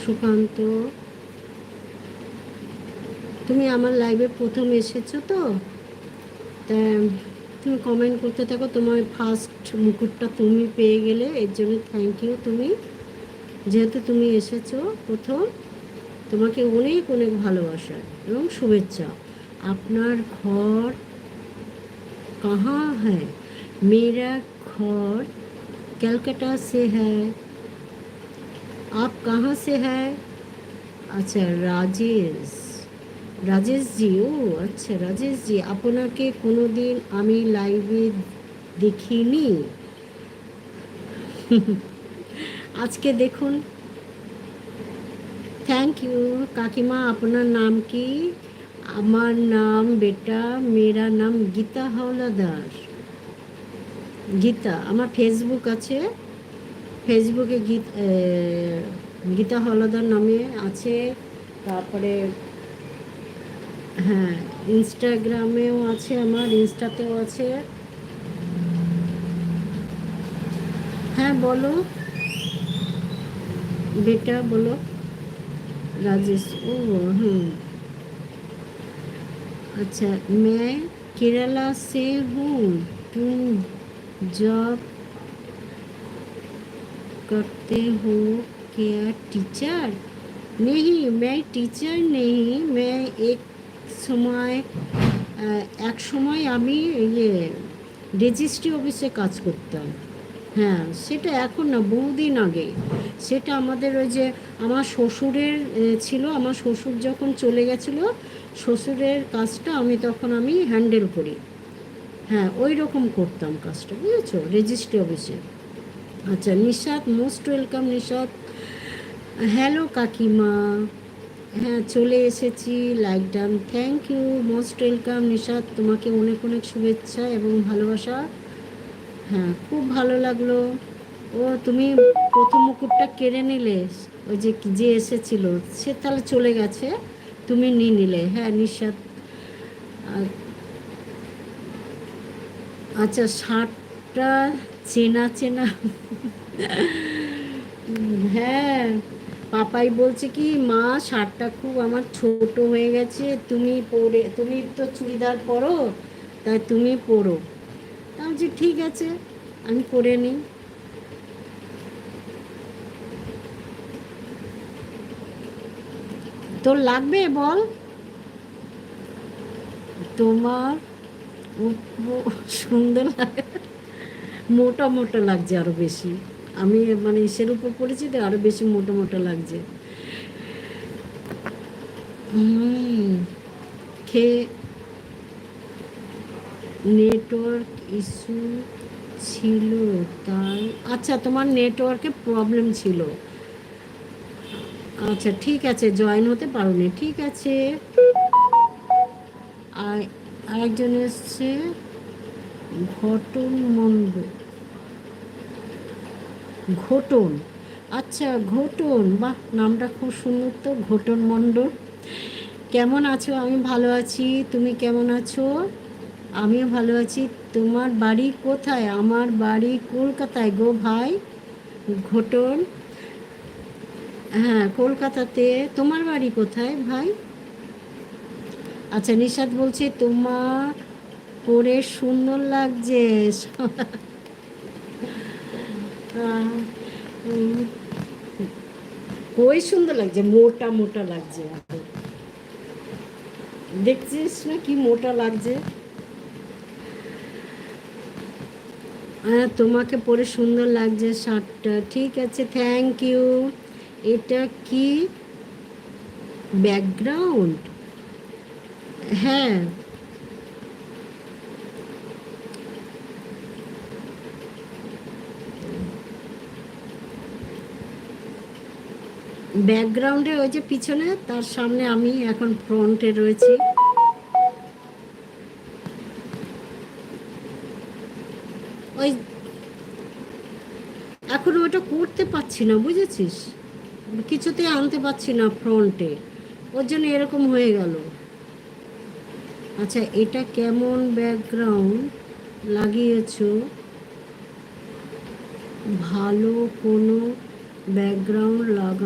সুকান্ত, তুমি আমার লাইভে প্রথম এসেছো তো, তা তুমি কমেন্ট করতে থাকো। তোমার ফার্স্ট মুকুটটা তুমি পেয়ে গেলে, এর জন্য থ্যাংক ইউ। তুমি যেহেতু তুমি এসেছো প্রথম, তোমাকে অনেক অনেক ভালোবাসা এবং শুভেচ্ছা। আপনার ঘর কাহা হ্যায়? मेरा घर कलकत्ता से है। आप कहाँ से है? আচ্ছা, রাজেশ, রাজেশ জি, ও আচ্ছা রাজেশ জি, আপনাকে কোনো দিন আমি লাইভে দেখিনি, আজকে দেখুন। থ্যাংক ইউ কাকিমা। আপনার নাম কি? আমার নাম বেটা, মেরা নাম গীতা হাওলাদার। গীতা, আমার ফেসবুক আছে, ফেসবুকে গীতা হাওলাদার নামে আছে। তারপরে হ্যাঁ, ইনস্টাগ্রামেও আছে, আমার ইনস্টাতেও আছে। হ্যাঁ বলো বেটা, বলো। राजेश, ओ हाँ, अच्छा मैं केरला से हूँ। तुम जॉब करते हो क्या? टीचर? नहीं, मैं टीचर नहीं। मैं एक সময় এক সময় আমি রেজিস্ট্রি অফিসে কাজ করতাম। হ্যাঁ, সেটা এখন না, বহুদিন আগে। সেটা আমাদের ওই যে আমার শ্বশুরের ছিল, আমার শ্বশুর যখন চলে গেছিলো, শ্বশুরের কাজটা আমি হ্যান্ডেল করি। হ্যাঁ, ওই রকম করতাম কাজটা, বুঝেছো, রেজিস্ট্রি অফিসে। আচ্ছা Nishat, most welcome Nishat. Hello কাকিমা, হ্যাঁ চলে এসেছি, like done. Thank you, most welcome Nishat, তোমাকে অনেক অনেক শুভেচ্ছা এবং ভালোবাসা। হ্যাঁ, খুব ভালো লাগলো। ও তুমি প্রথম মুকুটটা কেড়ে নিলে, ওই যে যে এসেছিল সে তাহলে চলে গেছে, তুমি নিয়ে নিলে। হ্যাঁ নিশাত, আচ্ছা শার্টটা চেনা চেনা। হ্যাঁ, পাপাই বলছে কি মা শার্টটা খুব আমার ছোট হয়ে গেছে, তুমি তো চুড়িদার পরো, তাই তুমি পরো। আমি বলছি ঠিক আছে, আমি পরে নিই। তোর লাগবে বল। তোমার সুন্দর লাগে, মোটা মোটা লাগছে আরো বেশি। আমি মানে ইসের উপর পড়েছি তো, আরো বেশি মোটা মোটা লাগছে। হুম, খেয়ে নেটওয়ার্ক ইস্যু ছিল তাই। আচ্ছা, তোমার নেটওয়ার্কে প্রবলেম ছিল। আচ্ছা ঠিক আছে, জয়েন হতে পারোনি, ঠিক আছে। আর আরেকজন এসছে, ঘটন মণ্ডল, ঘটন। আচ্ছা ঘটন, বাহ নামটা খুব সুন্দর তো, ঘটন মণ্ডল। কেমন আছো? আমি ভালো আছি, তুমি কেমন আছো? আমিও ভালো আছি। তোমার বাড়ি কোথায়? আমার বাড়ি কলকাতায় গো ভাই, ঘটন। হ্যাঁ কলকাতাতে। তোমার বাড়ি কোথায় ভাই? আচ্ছা নিশাদ বলছে তোমার পরে সুন্দর লাগছে। উম, ওই সুন্দর লাগছে, মোটা মোটা লাগছে, দেখছিস না কি মোটা লাগছে। হ্যাঁ তোমাকে পরে সুন্দর লাগছে শার্টটা, ঠিক আছে থ্যাংক ইউ। এটা কি ব্যাকগ্রাউন্ড? হ্যাঁ, ব্যাকগ্রাউন্ডে ওই যে পিছনে, তার সামনে আমি এখন ফ্রন্টে রয়েছি। ওই এখন ওটা করতে পারছি না, বুঝেছিস, কিছুতে আনতে পারছি না ফ্রন্টে, ওর জন্য এরকম হয়ে গেল। আচ্ছা এটা কেমন ব্যাকগ্রাউন্ড লাগিয়েছো? ভালো কোনো ব্যাকগ্রাউন্ড লাগা